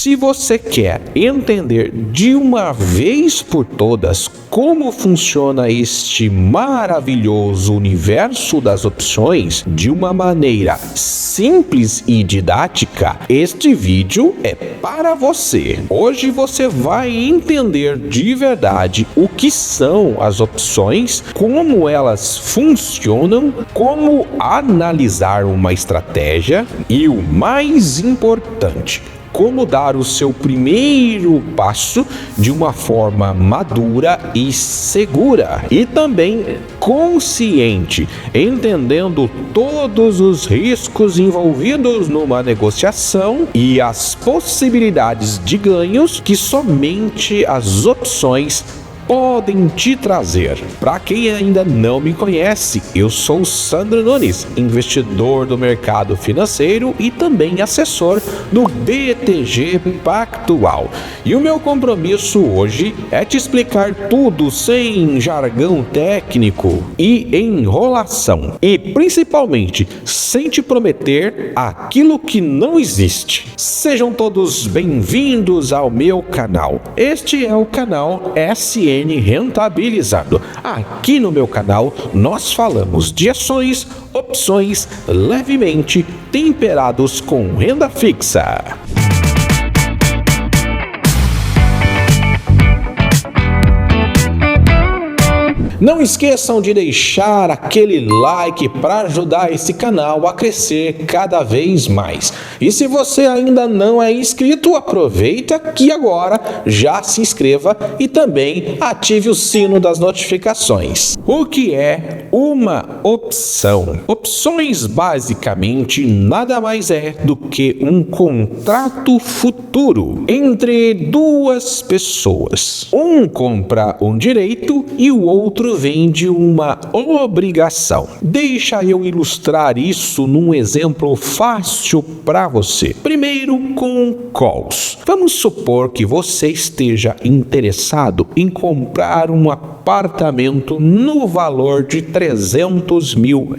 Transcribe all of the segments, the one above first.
Se você quer entender de uma vez por todas como funciona este maravilhoso universo das opções de uma maneira simples e didática, este vídeo é para você. Hoje você vai entender de verdade o que são as opções, como elas funcionam, como analisar uma estratégia e o mais importante, como dar o seu primeiro passo de uma forma madura e segura e também consciente, entendendo todos os riscos envolvidos numa negociação e as possibilidades de ganhos que somente as opções podem te trazer. Para quem ainda não me conhece, eu sou Sandro Nunes, investidor do mercado financeiro e também assessor do BTG Pactual. E o meu compromisso hoje é te explicar tudo sem jargão técnico e enrolação, e principalmente sem te prometer aquilo que não existe. Sejam todos bem-vindos ao meu canal. Este é o canal SN Rentabilizado. Aqui no meu canal nós falamos de ações, opções levemente temperados com renda fixa. Não esqueçam de deixar aquele like para ajudar esse canal a crescer cada vez mais. E se você ainda não é inscrito, aproveita que agora já se inscreva e também ative o sino das notificações. O que é uma opção? Opções basicamente nada mais é do que um contrato futuro entre duas pessoas. Um compra um direito e o outro vende uma obrigação. Deixa eu ilustrar isso num exemplo fácil para você. Primeiro com calls. Vamos supor que você esteja interessado em comprar um apartamento no valor de R$300 mil.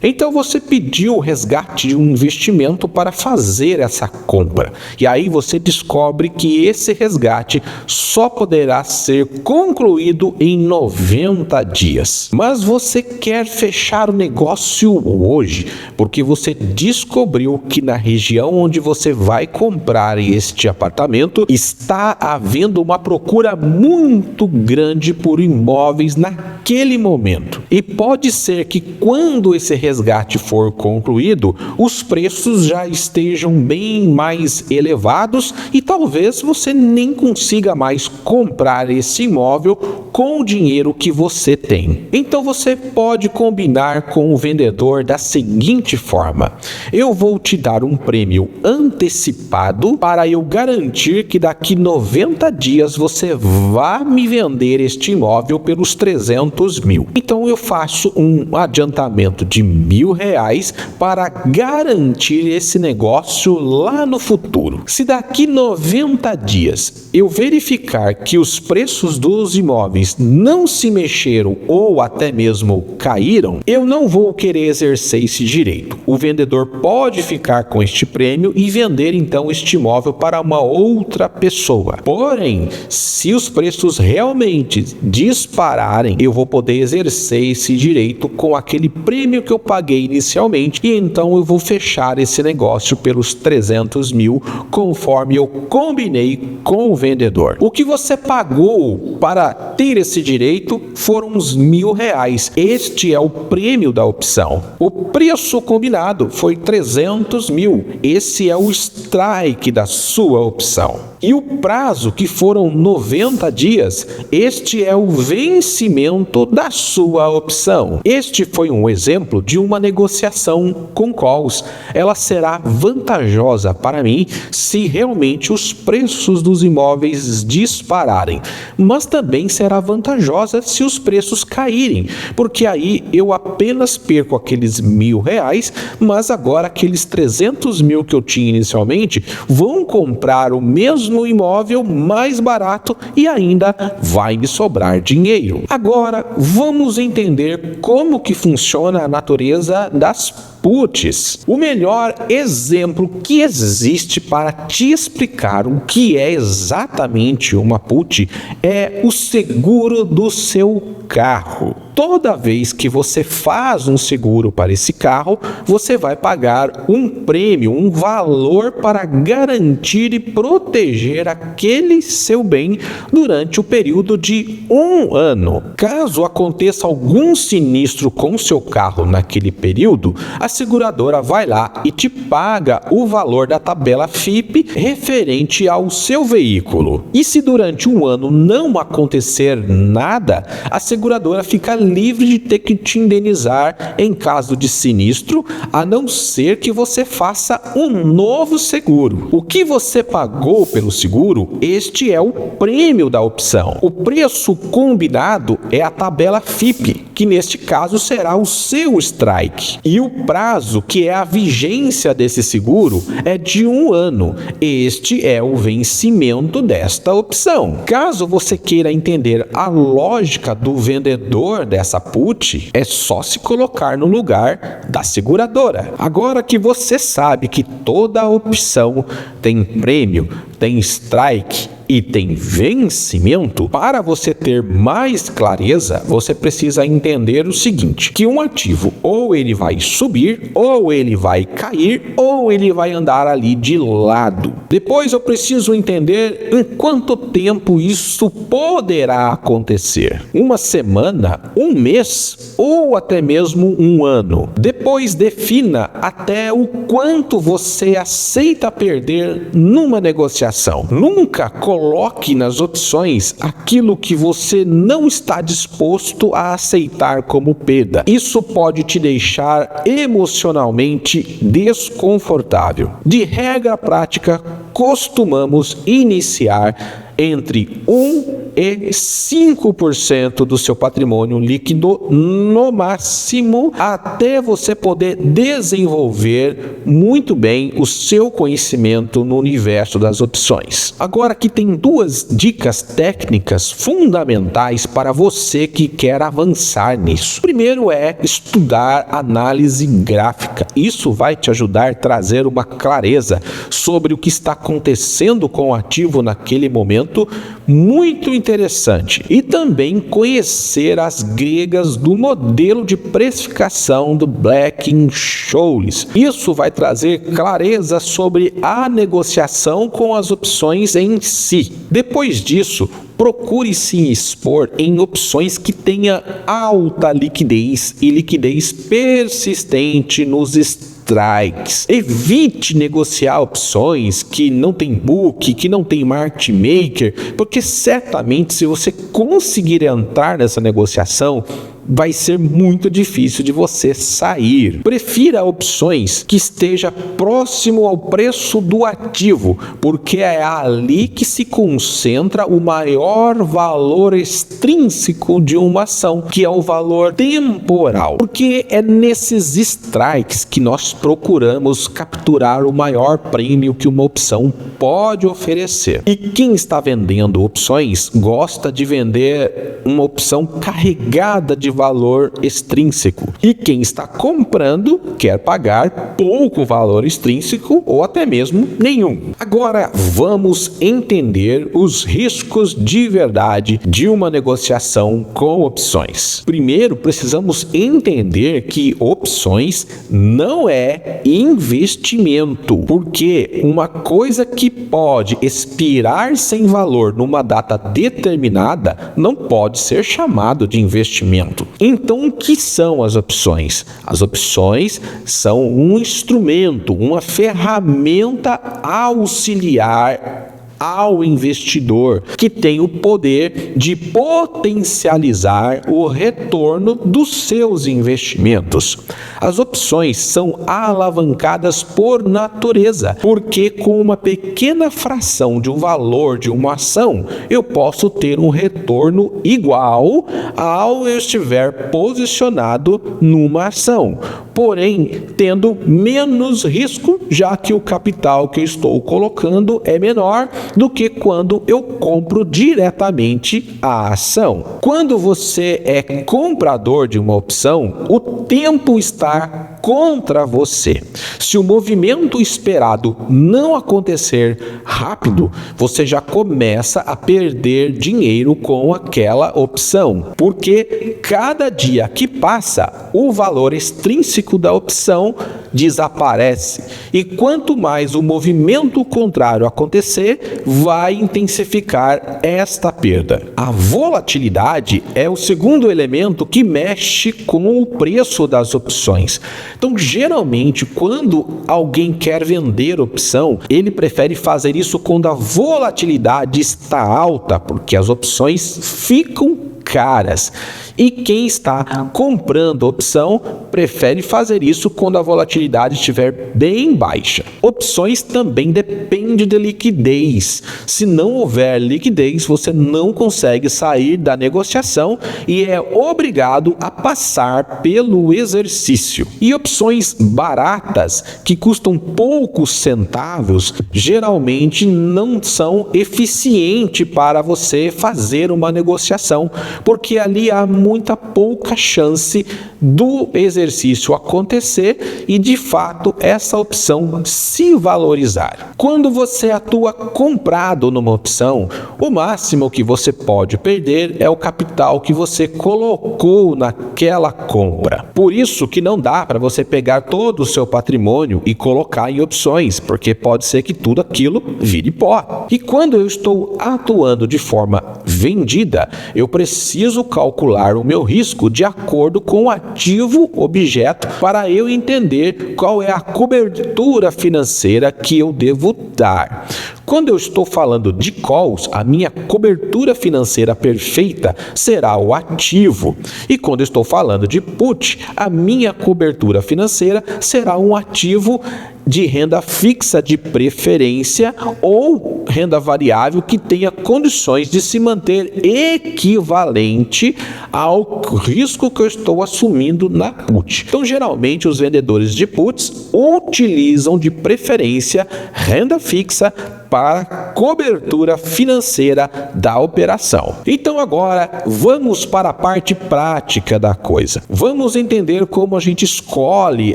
Então você pediu o resgate de um investimento para fazer essa compra. E aí você descobre que esse resgate só poderá ser concluído em 90 dias. Mas você quer fechar o negócio hoje, porque você descobriu que na região onde você vai comprar este apartamento está havendo uma procura muito grande por imóveis naquele momento. E pode ser que quando esse resgate for concluído, os preços já estejam bem mais elevados e talvez você nem consiga mais comprar esse imóvel com o dinheiro que você tem. Então você pode combinar com o vendedor da seguinte forma: eu vou te dar um prêmio antecipado para eu garantir que daqui 90 dias você vá me vender este imóvel pelos 300 mil. Então eu faço um adiantamento de R$1.000 para garantir esse negócio lá no futuro. Se daqui 90 dias eu verificar que os preços dos imóveis não se mexeram ou até mesmo caíram, eu não vou querer exercer esse direito. O vendedor pode ficar com este prêmio e vender então este imóvel para uma outra pessoa. Porém, se os preços realmente dispararem, eu vou poder exercer esse direito com aquele prêmio que eu paguei inicialmente e então eu vou fechar esse negócio pelos 300 mil conforme eu combinei com o vendedor. O que você pagou para ter esse direito foram uns R$1.000. Este é o prêmio da opção. O preço combinado foi 300 mil. Esse é o strike da sua opção. E o prazo, que foram 90 dias, este é o vencimento da sua opção. Este foi um exemplo de uma negociação com calls. Ela será vantajosa para mim se realmente os preços dos imóveis dispararem, mas também será vantajosa se os preços caírem, porque aí eu apenas perco aqueles R$1.000, mas agora aqueles 300 mil que eu tinha inicialmente vão comprar o mesmo imóvel mais barato e ainda vai me sobrar dinheiro. Agora vamos entender como que funciona a natureza das puts. O melhor exemplo que existe para te explicar o que é exatamente uma put é o seguro do seu carro. Toda vez que você faz um seguro para esse carro, você vai pagar um prêmio, um valor para garantir e proteger aquele seu bem durante o período de 1 ano. Caso aconteça algum sinistro com o seu carro naquele período, a seguradora vai lá e te paga o valor da tabela FIPE referente ao seu veículo. E se durante 1 ano não acontecer nada, a seguradora fica livre de ter que te indenizar em caso de sinistro, a não ser que você faça um novo seguro. O que você pagou pelo seguro, este é o prêmio da opção. O preço combinado é a tabela FIPE, que neste caso será o seu strike. E o prazo, que é a vigência desse seguro, é de 1 ano. Este é o vencimento desta opção. Caso você queira entender a lógica do vendedor dessa put, é só se colocar no lugar da seguradora. Agora que você sabe que toda opção tem prêmio, tem strike e tem vencimento, para você ter mais clareza, você precisa entender o seguinte, que um ativo ou ele vai subir, ou ele vai cair, ou ele vai andar ali de lado. Depois eu preciso entender em quanto tempo isso poderá acontecer. 1 semana, 1 mês ou até mesmo 1 ano. Depois defina até o quanto você aceita perder numa negociação. Nunca coloque nas opções aquilo que você não está disposto a aceitar como perda. Isso pode te deixar emocionalmente desconfortável. De regra prática, costumamos iniciar entre 1 e 5% do seu patrimônio líquido no máximo, até você poder desenvolver muito bem o seu conhecimento no universo das opções. Agora aqui tem 2 dicas técnicas fundamentais para você que quer avançar nisso. Primeiro é estudar análise gráfica. Isso vai te ajudar a trazer uma clareza sobre o que está acontecendo com o ativo naquele momento, muito interessante. E também conhecer as gregas do modelo de precificação do Black-Scholes. Isso vai trazer clareza sobre a negociação com as opções em si. Depois disso, procure se expor em opções que tenha alta liquidez e liquidez persistente nos strikes. Evite negociar opções que não tem book, que não tem market maker, porque certamente se você conseguir entrar nessa negociação, vai ser muito difícil de você sair. Prefira opções que esteja próximo ao preço do ativo, porque é ali que se concentra o maior valor extrínseco de uma ação, que é o valor temporal. Porque é nesses strikes que nós procuramos capturar o maior prêmio que uma opção pode oferecer. E quem está vendendo opções gosta de vender uma opção carregada de valor extrínseco. E quem está comprando quer pagar pouco valor extrínseco ou até mesmo nenhum. Agora vamos entender os riscos de verdade de uma negociação com opções. Primeiro, precisamos entender que opções não é investimento, porque uma coisa que pode expirar sem valor numa data determinada não pode ser chamado de investimento. Então, o que são as opções? As opções são um instrumento, uma ferramenta auxiliar ao investidor, que tem o poder de potencializar o retorno dos seus investimentos. As opções são alavancadas por natureza, porque com uma pequena fração de um valor de uma ação, eu posso ter um retorno igual ao eu estiver posicionado numa ação, porém tendo menos risco, já que o capital que eu estou colocando é menor do que quando eu compro diretamente a ação. Quando você é comprador de uma opção, o tempo está contra você. Se o movimento esperado não acontecer rápido, você já começa a perder dinheiro com aquela opção, porque cada dia que passa, o valor extrínseco da opção desaparece. E quanto mais o movimento contrário acontecer, vai intensificar esta perda. A volatilidade é o segundo elemento que mexe com o preço das opções. Então, geralmente, quando alguém quer vender opção, ele prefere fazer isso quando a volatilidade está alta, porque as opções ficam caras. E quem está comprando opção prefere fazer isso quando a volatilidade estiver bem baixa. Opções também dependem de liquidez. Se não houver liquidez, você não consegue sair da negociação e é obrigado a passar pelo exercício. E opções baratas, que custam poucos centavos, geralmente não são eficientes para você fazer uma negociação, porque ali há muita pouca chance do exercício acontecer e, de fato, essa opção se valorizar. Quando você atua comprado numa opção, o máximo que você pode perder é o capital que você colocou naquela compra. Por isso que não dá para você pegar todo o seu patrimônio e colocar em opções, porque pode ser que tudo aquilo vire pó. E quando eu estou atuando de forma vendida, eu preciso calcular o meu risco de acordo com o ativo objeto para eu entender qual é a cobertura financeira que eu devo dar. Quando eu estou falando de calls, a minha cobertura financeira perfeita será o ativo. E quando eu estou falando de put, a minha cobertura financeira será um ativo de renda fixa de preferência ou renda variável que tenha condições de se manter equivalente ao risco que eu estou assumindo na put. Então, geralmente, os vendedores de puts utilizam de preferência renda fixa para cobertura financeira da operação. Então agora vamos para a parte prática da coisa. Vamos entender como a gente escolhe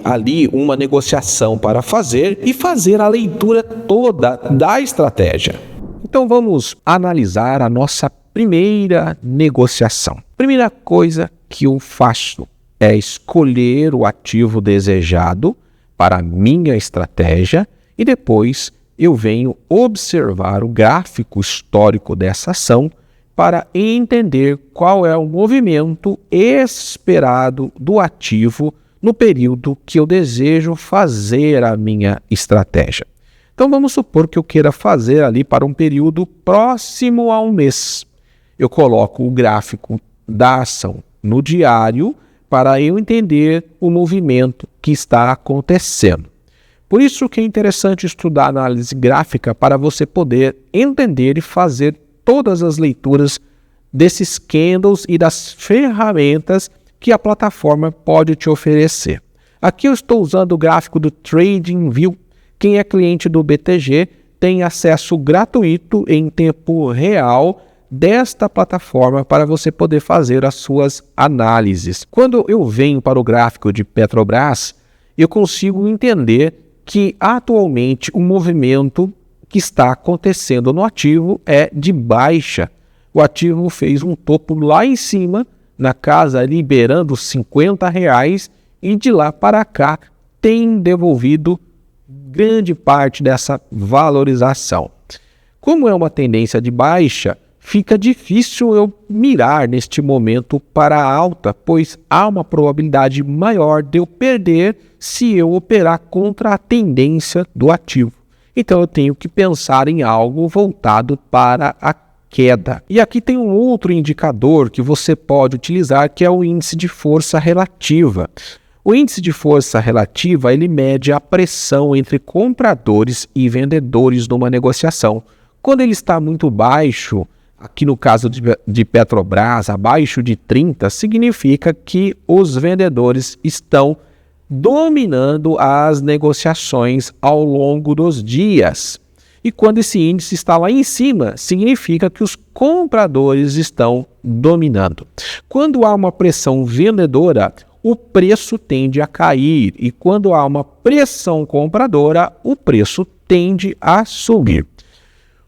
ali uma negociação para fazer e fazer a leitura toda da estratégia. Então vamos analisar a nossa primeira negociação. Primeira coisa que eu faço é escolher o ativo desejado para a minha estratégia e depois eu venho observar o gráfico histórico dessa ação para entender qual é o movimento esperado do ativo no período que eu desejo fazer a minha estratégia. Então vamos supor que eu queira fazer ali para um período próximo a um mês. Eu coloco o gráfico da ação no diário para eu entender o movimento que está acontecendo. Por isso que é interessante estudar análise gráfica para você poder entender e fazer todas as leituras desses candles e das ferramentas que a plataforma pode te oferecer. Aqui eu estou usando o gráfico do TradingView. Quem é cliente do BTG tem acesso gratuito em tempo real desta plataforma para você poder fazer as suas análises. Quando eu venho para o gráfico de Petrobras, eu consigo entender que atualmente o movimento que está acontecendo no ativo é de baixa. O ativo fez um topo lá em cima, na casa liberando R$50, e de lá para cá tem devolvido grande parte dessa valorização. Como é uma tendência de baixa, fica difícil eu mirar neste momento para a alta, pois há uma probabilidade maior de eu perder se eu operar contra a tendência do ativo. Então eu tenho que pensar em algo voltado para a queda. E aqui tem um outro indicador que você pode utilizar, que é o índice de força relativa. O índice de força relativa, ele mede a pressão entre compradores e vendedores numa negociação. Quando ele está muito baixo, aqui no caso de Petrobras, abaixo de 30, significa que os vendedores estão dominando as negociações ao longo dos dias. E quando esse índice está lá em cima, significa que os compradores estão dominando. Quando há uma pressão vendedora, o preço tende a cair, e quando há uma pressão compradora, o preço tende a subir.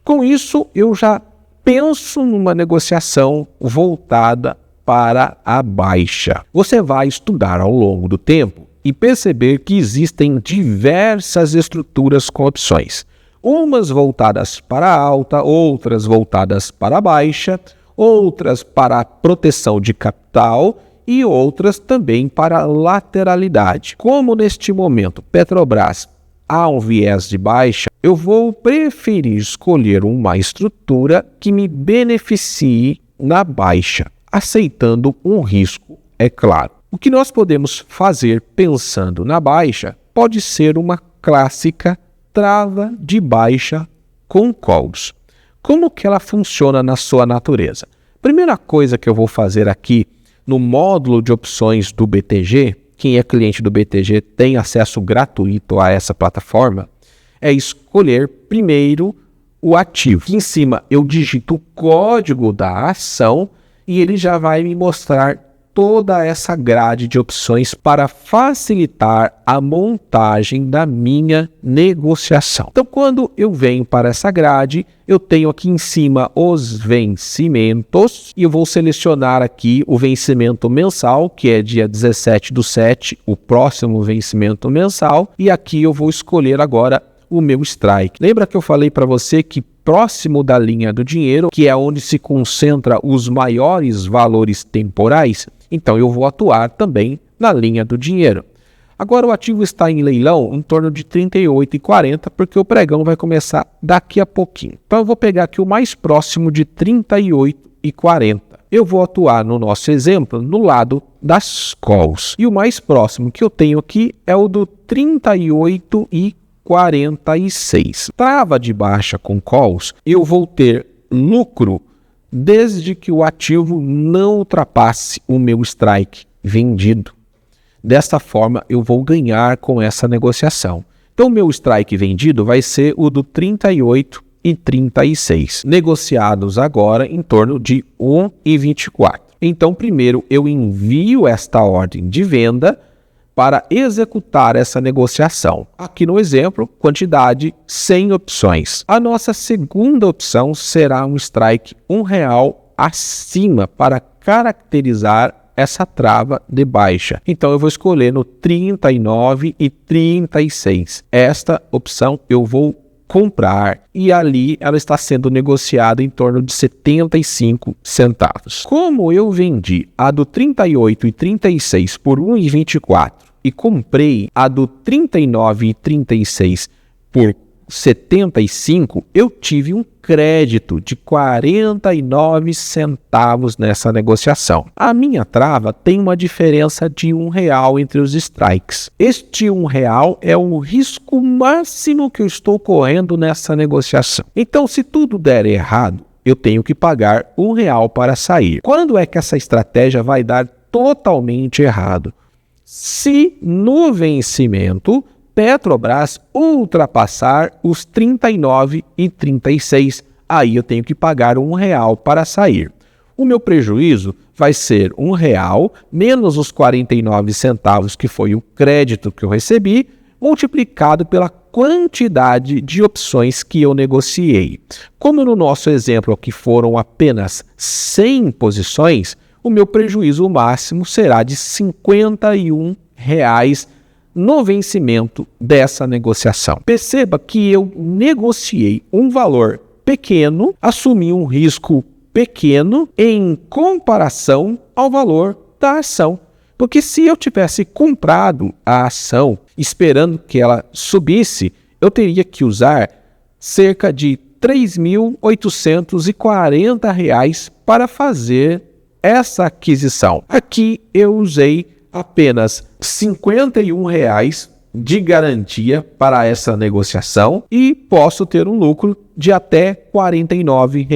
Com isso, eu já penso numa negociação voltada para a baixa. Você vai estudar ao longo do tempo e perceber que existem diversas estruturas com opções. Umas voltadas para a alta, outras voltadas para a baixa, outras para a proteção de capital e outras também para a lateralidade. Como neste momento Petrobras há um viés de baixa, eu vou preferir escolher uma estrutura que me beneficie na baixa, aceitando um risco, é claro. O que nós podemos fazer pensando na baixa pode ser uma clássica trava de baixa com calls. Como que ela funciona na sua natureza? Primeira coisa que eu vou fazer aqui no módulo de opções do BTG, quem é cliente do BTG tem acesso gratuito a essa plataforma, é escolher primeiro o ativo. Aqui em cima eu digito o código da ação e ele já vai me mostrar toda essa grade de opções para facilitar a montagem da minha negociação. Então, quando eu venho para essa grade, eu tenho aqui em cima os vencimentos e eu vou selecionar aqui o vencimento mensal, que é dia 17/7, o próximo vencimento mensal, e aqui eu vou escolher agora o meu strike. Lembra que eu falei para você que próximo da linha do dinheiro, que é onde se concentra os maiores valores temporais, então eu vou atuar também na linha do dinheiro. Agora o ativo está em leilão em torno de R$ 38,40, porque o pregão vai começar daqui a pouquinho. Então eu vou pegar aqui o mais próximo de R$ 38,40. Eu vou atuar no nosso exemplo no lado das calls. E o mais próximo que eu tenho aqui é o do R$ 38,46. Trava de baixa com calls, eu vou ter lucro desde que o ativo não ultrapasse o meu strike vendido. Desta forma, eu vou ganhar com essa negociação. Então, o meu strike vendido vai ser o do R$ 38,36, negociados agora em torno de R$ 1,24. Então, primeiro, eu envio esta ordem de venda para executar essa negociação. Aqui no exemplo, quantidade 100 opções. A nossa segunda opção será um strike R$ 1 acima para caracterizar essa trava de baixa. Então eu vou escolher no R$ 39,36. Esta opção eu vou comprar e ali ela está sendo negociada em torno de 75 centavos. Como eu vendi a do R$ 38,36 por R$ 1,24 e comprei a do R$ 39,36 por R$ 75, eu tive um crédito de 49 centavos nessa negociação. A minha trava tem uma diferença de R$ 1 entre os strikes. Este R$ 1 é o risco máximo que eu estou correndo nessa negociação. Então, se tudo der errado, eu tenho que pagar R$ 1 para sair. Quando é que essa estratégia vai dar totalmente errado? Se no vencimento Petrobras ultrapassar os R$ 39,36, aí eu tenho que pagar R$ 1 para sair. O meu prejuízo vai ser R$ 1 menos os 49 centavos que foi o crédito que eu recebi, multiplicado pela quantidade de opções que eu negociei. Como no nosso exemplo aqui foram apenas 100 posições, o meu prejuízo máximo será de R$ 51 no vencimento dessa negociação. Perceba que eu negociei um valor pequeno, assumi um risco pequeno em comparação ao valor da ação. Porque se eu tivesse comprado a ação esperando que ela subisse, eu teria que usar cerca de R$ 3.840 para fazer essa aquisição. Aqui eu usei apenas R$ 51 de garantia para essa negociação e posso ter um lucro de até R$ 49.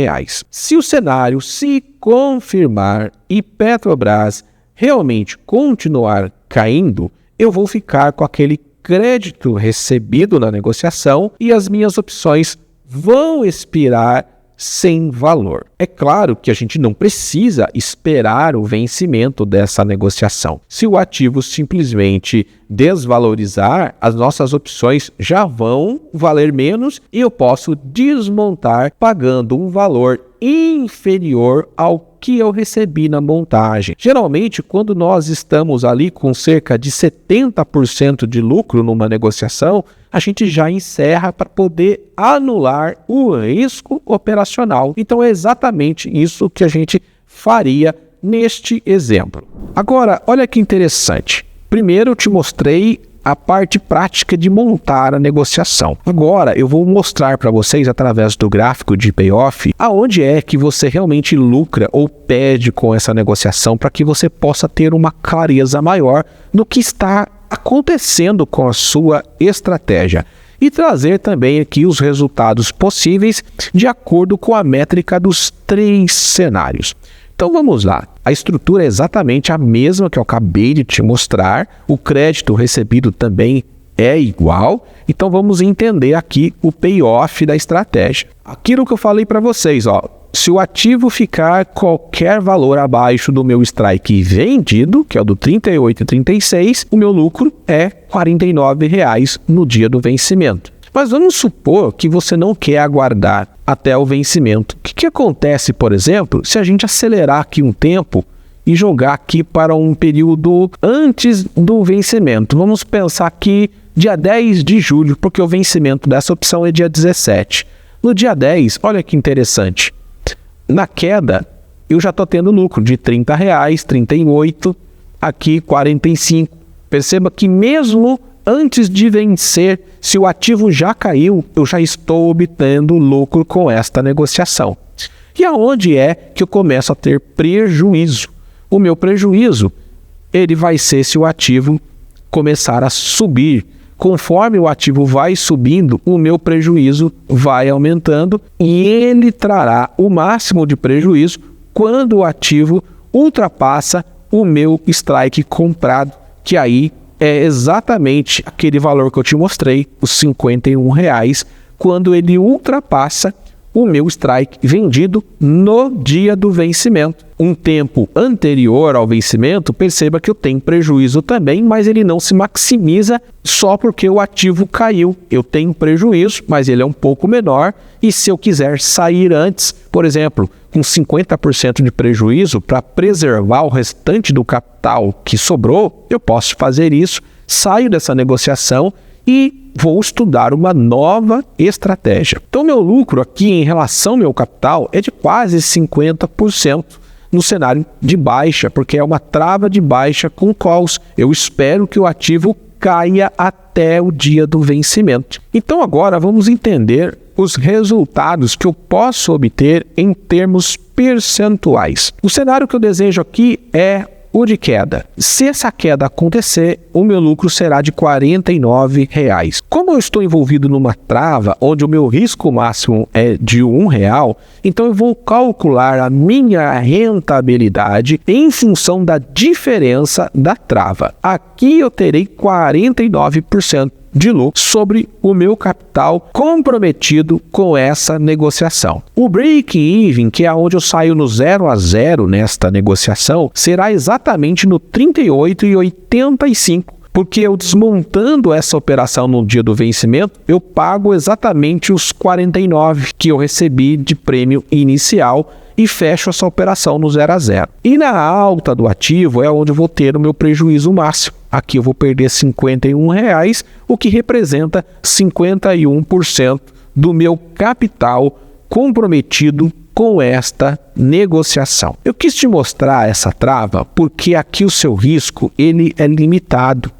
Se o cenário se confirmar e Petrobras realmente continuar caindo, eu vou ficar com aquele crédito recebido na negociação e as minhas opções vão expirar sem valor. É claro que a gente não precisa esperar o vencimento dessa negociação. Se o ativo simplesmente desvalorizar, as nossas opções já vão valer menos e eu posso desmontar pagando um valor inferior ao que eu recebi na montagem. Geralmente, quando nós estamos ali com cerca de 70% de lucro numa negociação, a gente já encerra para poder anular o risco operacional. Então é exatamente isso que a gente faria neste exemplo. Agora, olha que interessante. Primeiro eu te mostrei a parte prática de montar a negociação. Agora eu vou mostrar para vocês através do gráfico de payoff aonde é que você realmente lucra ou perde com essa negociação para que você possa ter uma clareza maior no que está acontecendo com a sua estratégia e trazer também aqui os resultados possíveis de acordo com a métrica dos 3 cenários. Então vamos lá, a estrutura é exatamente a mesma que eu acabei de te mostrar, o crédito recebido também é igual, então vamos entender aqui o payoff da estratégia. Aquilo que eu falei para vocês, se o ativo ficar qualquer valor abaixo do meu strike vendido, que é o do 38,36, o meu lucro é R$ 49,00 no dia do vencimento. Mas vamos supor que você não quer aguardar até o vencimento. O que acontece, por exemplo, se a gente acelerar aqui um tempo e jogar aqui para um período antes do vencimento? Vamos pensar aqui dia 10 de julho, porque o vencimento dessa opção é dia 17. No dia 10, olha que interessante. Na queda, eu já estou tendo lucro de R$ 30,00, 38, aqui 45. Perceba que mesmo antes de vencer, se o ativo já caiu, eu já estou obtendo lucro com esta negociação. E aonde é que eu começo a ter prejuízo? O meu prejuízo, ele vai ser se o ativo começar a subir. Conforme o ativo vai subindo, o meu prejuízo vai aumentando e ele trará o máximo de prejuízo quando o ativo ultrapassa o meu strike comprado, que aí é exatamente aquele valor que eu te mostrei, os R$ 51,00, quando ele ultrapassa o meu strike vendido no dia do vencimento. Um tempo anterior ao vencimento, perceba que eu tenho prejuízo também, mas ele não se maximiza só porque o ativo caiu. Eu tenho prejuízo, mas ele é um pouco menor, e se eu quiser sair antes, por exemplo, com 50% de prejuízo, para preservar o restante do capital que sobrou, eu posso fazer isso, saio dessa negociação e vou estudar uma nova estratégia. Então, meu lucro aqui em relação ao meu capital é de quase 50% no cenário de baixa, porque é uma trava de baixa com calls. Eu espero que o ativo caia até o dia do vencimento. Então, agora vamos entender os resultados que eu posso obter em termos percentuais. O cenário que eu desejo aqui é o de queda. Se essa queda acontecer, o meu lucro será de R$ 49,00. Como eu estou envolvido numa trava onde o meu risco máximo é de R$ 1,00, então eu vou calcular a minha rentabilidade em função da diferença da trava. Aqui eu terei 49% de lucro sobre o meu capital comprometido com essa negociação. O break-even, que é onde eu saio no 0 a 0 nesta negociação, será exatamente no 38,85, porque eu desmontando essa operação no dia do vencimento, eu pago exatamente os 49 que eu recebi de prêmio inicial e fecho essa operação no 0 a 0. E na alta do ativo é onde eu vou ter o meu prejuízo máximo. Aqui eu vou perder R$ 51,00, o que representa 51% do meu capital comprometido com esta negociação. Eu quis te mostrar essa trava porque aqui o seu risco ele é limitado.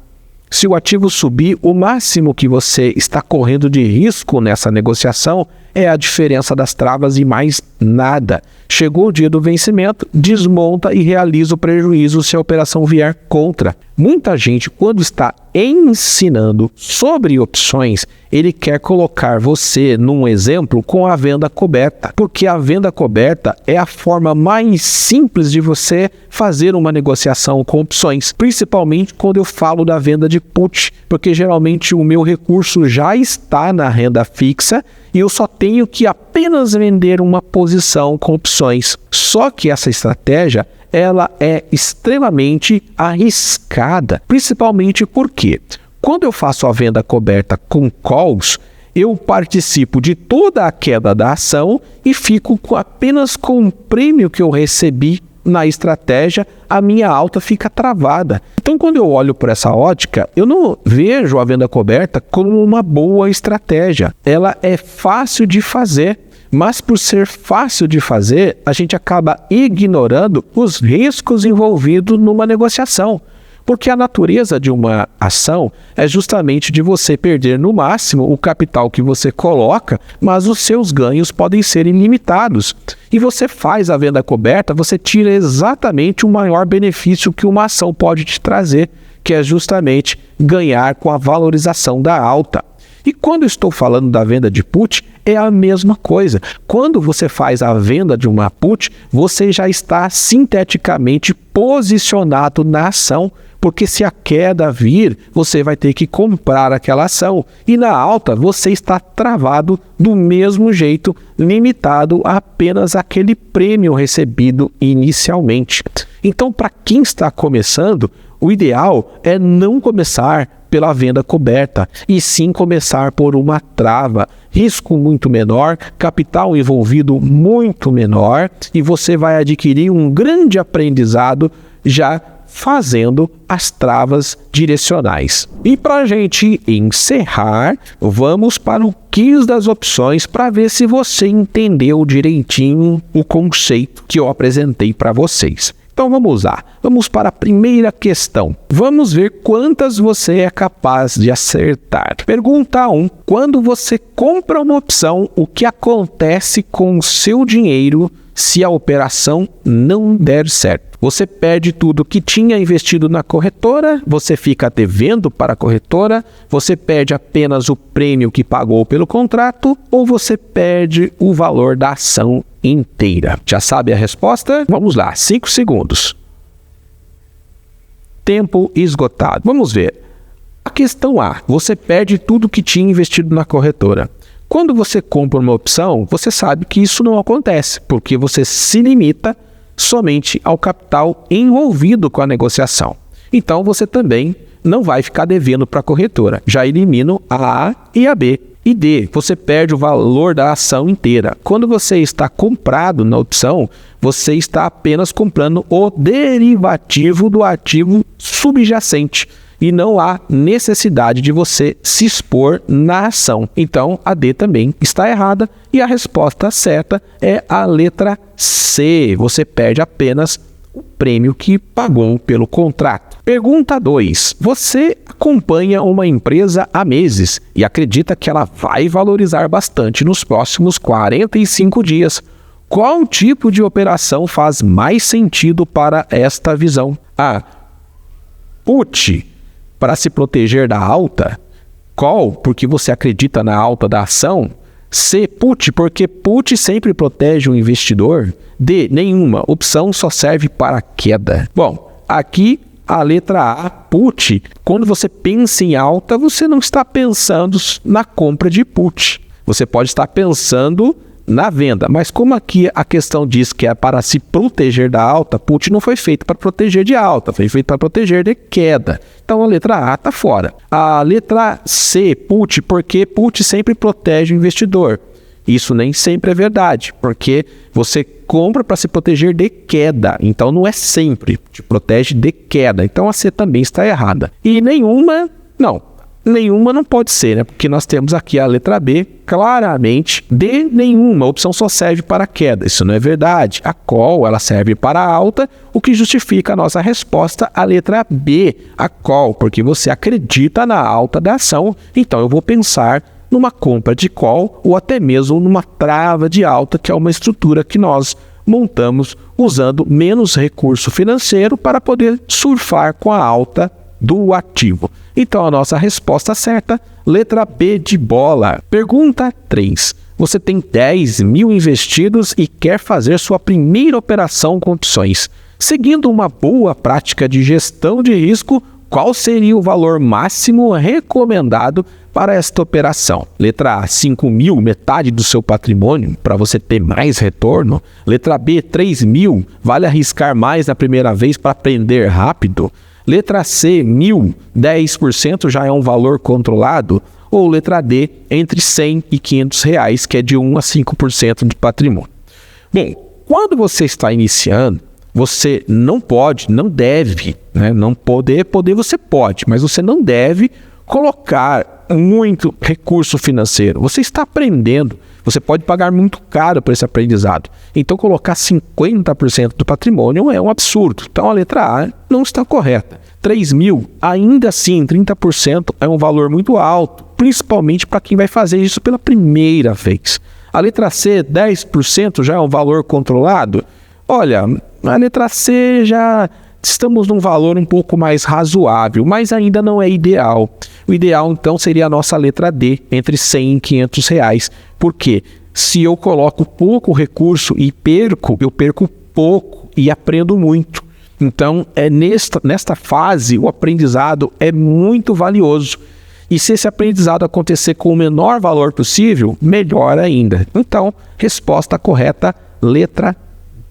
Se o ativo subir, o máximo que você está correndo de risco nessa negociação é a diferença das travas e mais nada. Chegou o dia do vencimento, desmonta e realiza o prejuízo se a operação vier contra. Muita gente, quando está ensinando sobre opções, ele quer colocar você num exemplo com a venda coberta, porque a venda coberta é a forma mais simples de você fazer uma negociação com opções, principalmente quando eu falo da venda de put, porque geralmente o meu recurso já está na renda fixa e eu só tenho que apenas vender uma posição com opções. Só que essa estratégia ela é extremamente arriscada, principalmente porque quando eu faço a venda coberta com calls, eu participo de toda a queda da ação e fico apenas com o prêmio que eu recebi na estratégia, a minha alta fica travada. Então, quando eu olho por essa ótica, eu não vejo a venda coberta como uma boa estratégia. Ela é fácil de fazer, mas por ser fácil de fazer, a gente acaba ignorando os riscos envolvidos numa negociação. Porque a natureza de uma ação é justamente de você perder no máximo o capital que você coloca, mas os seus ganhos podem ser ilimitados. E você faz a venda coberta, você tira exatamente o maior benefício que uma ação pode te trazer, que é justamente ganhar com a valorização da alta. E quando estou falando da venda de put, é a mesma coisa. Quando você faz a venda de uma put, você já está sinteticamente posicionado na ação, porque se a queda vir, você vai ter que comprar aquela ação. E na alta, você está travado do mesmo jeito, limitado a apenas aquele prêmio recebido inicialmente. Então, para quem está começando, o ideal é não começar pela venda coberta, e sim começar por uma trava, risco muito menor, capital envolvido muito menor, e você vai adquirir um grande aprendizado já fazendo as travas direcionais. E para a gente encerrar, vamos para o quiz das opções para ver se você entendeu direitinho o conceito que eu apresentei para vocês. Então vamos lá, vamos para a primeira questão. Vamos ver quantas você é capaz de acertar. Pergunta 1. Quando você compra uma opção, o que acontece com o seu dinheiro se a operação não der certo? Você perde tudo que tinha investido na corretora, você fica devendo para a corretora, você perde apenas o prêmio que pagou pelo contrato ou você perde o valor da ação inteira? Já sabe a resposta? Vamos lá, 5 segundos. Tempo esgotado. Vamos ver. A questão A, você perde tudo que tinha investido na corretora. Quando você compra uma opção, você sabe que isso não acontece, porque você se limita somente ao capital envolvido com a negociação. Então você também não vai ficar devendo para a corretora. Já elimino a A e a B. E D, você perde o valor da ação inteira. Quando você está comprado na opção, você está apenas comprando o derivativo do ativo subjacente. E não há necessidade de você se expor na ação. Então, a D também está errada e a resposta certa é a letra C. Você perde apenas o prêmio que pagou pelo contrato. Pergunta 2. Você acompanha uma empresa há meses e acredita que ela vai valorizar bastante nos próximos 45 dias. Qual tipo de operação faz mais sentido para esta visão? A. Put, para se proteger da alta. Call, porque você acredita na alta da ação. C, put, porque put sempre protege o investidor. D, nenhuma. Opção só serve para queda. Bom, aqui a letra A, put. Quando você pensa em alta, você não está pensando na compra de put. Você pode estar pensando na venda, mas como aqui a questão diz que é para se proteger da alta, put não foi feito para proteger de alta, foi feito para proteger de queda. Então a letra A está fora. A letra C, put, porque put sempre protege o investidor. Isso nem sempre é verdade, porque você compra para se proteger de queda, então não é sempre, te protege de queda. Então a C também está errada. E nenhuma não pode ser, né? Porque nós temos aqui a letra B, claramente, D, nenhuma. A opção só serve para queda. Isso não é verdade. A call, ela serve para alta, o que justifica a nossa resposta, a letra B, a call, porque você acredita na alta da ação. Então eu vou pensar numa compra de call ou até mesmo numa trava de alta, que é uma estrutura que nós montamos usando menos recurso financeiro para poder surfar com a alta do ativo. Então a nossa resposta certa, letra B de bola. Pergunta 3. Você tem 10 mil investidos e quer fazer sua primeira operação com opções. Seguindo uma boa prática de gestão de risco, qual seria o valor máximo recomendado para esta operação? Letra A, 5 mil, metade do seu patrimônio, para você ter mais retorno. Letra B, 3 mil, vale arriscar mais na primeira vez para aprender rápido. Letra C, 1.000, 10% já é um valor controlado. Ou letra D, entre 100 e 500 reais, que é de 1 a 5% de patrimônio. Bom, quando você está iniciando, você não pode, não deve, né? Não poder você pode, mas você não deve colocar muito recurso financeiro. Você está aprendendo, você pode pagar muito caro por esse aprendizado. Então colocar 50% do patrimônio é um absurdo. Então a letra A não está correta. 3 mil, ainda assim, 30% é um valor muito alto, principalmente para quem vai fazer isso pela primeira vez. A letra C, 10% já é um valor controlado? Olha, a letra C já estamos num valor um pouco mais razoável, mas ainda não é ideal. O ideal, então, seria a nossa letra D, entre 100 e 500 reais. Por quê? Se eu coloco pouco recurso e eu perco pouco e aprendo muito. Então, nesta fase, o aprendizado é muito valioso. E se esse aprendizado acontecer com o menor valor possível, melhor ainda. Então, resposta correta, letra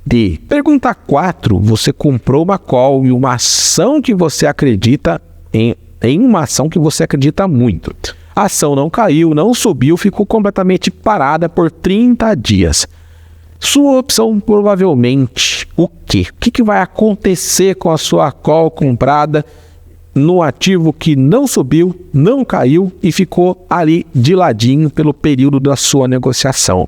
D. Pergunta 4. Você comprou uma call em uma ação que você acredita em uma ação que você acredita muito. A ação não caiu, não subiu, ficou completamente parada por 30 dias. Sua opção provavelmente o quê? O que vai acontecer com a sua call comprada no ativo que não subiu, não caiu e ficou ali de ladinho pelo período da sua negociação?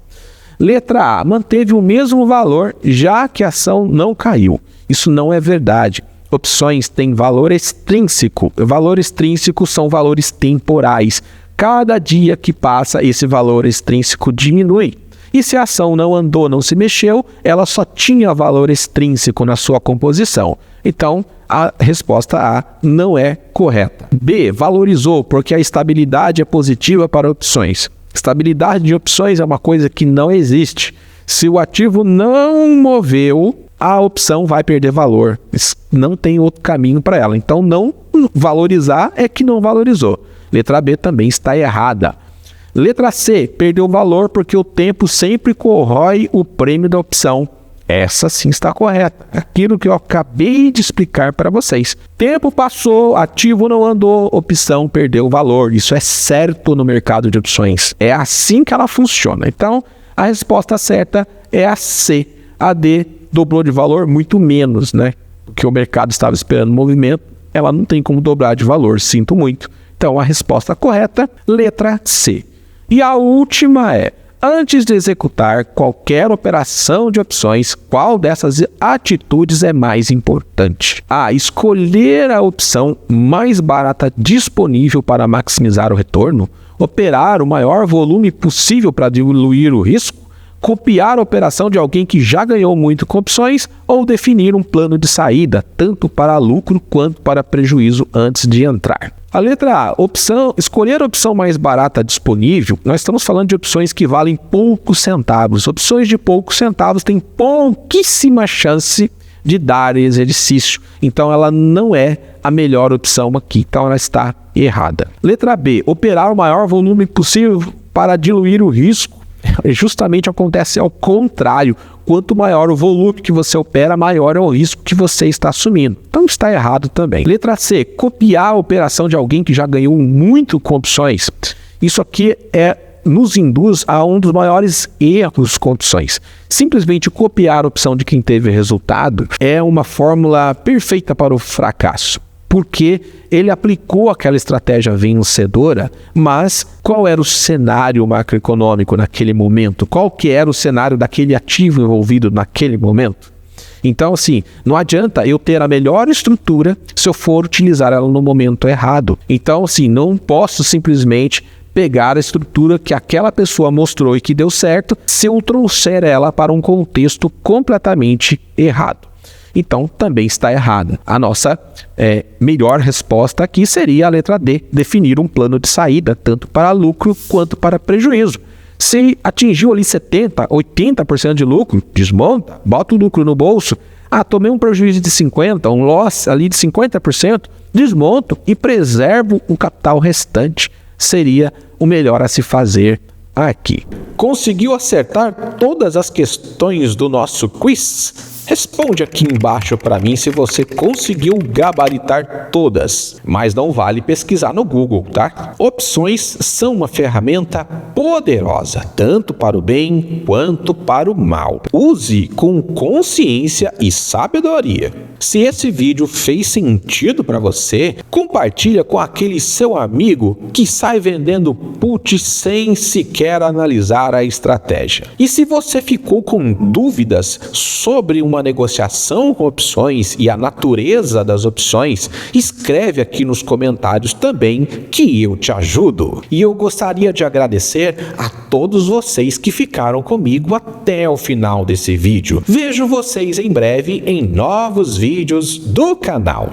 Letra A, manteve o mesmo valor já que a ação não caiu. Isso não é verdade. Opções têm valor extrínseco. Valor extrínseco são valores temporais. Cada dia que passa, esse valor extrínseco diminui. E se a ação não andou, não se mexeu, ela só tinha valor extrínseco na sua composição. Então, a resposta A não é correta. B, valorizou porque a estabilidade é positiva para opções. Estabilidade de opções é uma coisa que não existe. Se o ativo não moveu, a opção vai perder valor. Não tem outro caminho para ela. Então, não valorizar é que não valorizou. Letra B também está errada. Letra C, perdeu valor porque o tempo sempre corrói o prêmio da opção. Essa sim está correta. Aquilo que eu acabei de explicar para vocês. Tempo passou, ativo não andou, opção perdeu valor. Isso é certo no mercado de opções. É assim que ela funciona. Então, a resposta certa é a C. A D dobrou de valor muito menos, né? Porque o mercado estava esperando movimento, ela não tem como dobrar de valor, sinto muito. Então, a resposta correta, letra C. E a última é, antes de executar qualquer operação de opções, qual dessas atitudes é mais importante? A. Escolher a opção mais barata disponível para maximizar o retorno. Operar o maior volume possível para diluir o risco. Copiar a operação de alguém que já ganhou muito com opções ou definir um plano de saída, tanto para lucro quanto para prejuízo antes de entrar. A letra A, escolher a opção mais barata disponível, nós estamos falando de opções que valem poucos centavos. Opções de poucos centavos têm pouquíssima chance de dar exercício. Então ela não é a melhor opção aqui. Então ela está errada. Letra B, operar o maior volume possível para diluir o risco. Justamente acontece ao contrário. Quanto maior o volume que você opera, maior é o risco que você está assumindo. Então está errado também. Letra C, copiar a operação de alguém que já ganhou muito com opções. Isso aqui nos induz a um dos maiores erros com opções. Simplesmente copiar a opção de quem teve resultado é uma fórmula perfeita para o fracasso. Porque ele aplicou aquela estratégia vencedora, mas qual era o cenário macroeconômico naquele momento? Qual que era o cenário daquele ativo envolvido naquele momento? Então, assim, não adianta eu ter a melhor estrutura se eu for utilizar ela no momento errado. Então, assim, não posso simplesmente pegar a estrutura que aquela pessoa mostrou e que deu certo se eu trouxer ela para um contexto completamente errado. então também está errada. A nossa melhor resposta aqui seria a letra D, definir um plano de saída, tanto para lucro quanto para prejuízo. Se atingiu ali 70%, 80% de lucro, desmonta, bota o lucro no bolso. Tomei um prejuízo de 50%, um loss ali de 50%, desmonto e preservo o capital restante. Seria o melhor a se fazer aqui. Conseguiu acertar todas as questões do nosso quiz? Responde aqui embaixo para mim se você conseguiu gabaritar todas, mas não vale pesquisar no Google, tá? Opções são uma ferramenta poderosa, tanto para o bem quanto para o mal. Use com consciência e sabedoria. Se esse vídeo fez sentido para você, compartilha com aquele seu amigo que sai vendendo put sem sequer analisar a estratégia. E se você ficou com dúvidas sobre uma negociação com opções e a natureza das opções, escreve aqui nos comentários também que eu te ajudo. E eu gostaria de agradecer a todos vocês que ficaram comigo até o final desse vídeo. Vejo vocês em breve em novos vídeos do canal.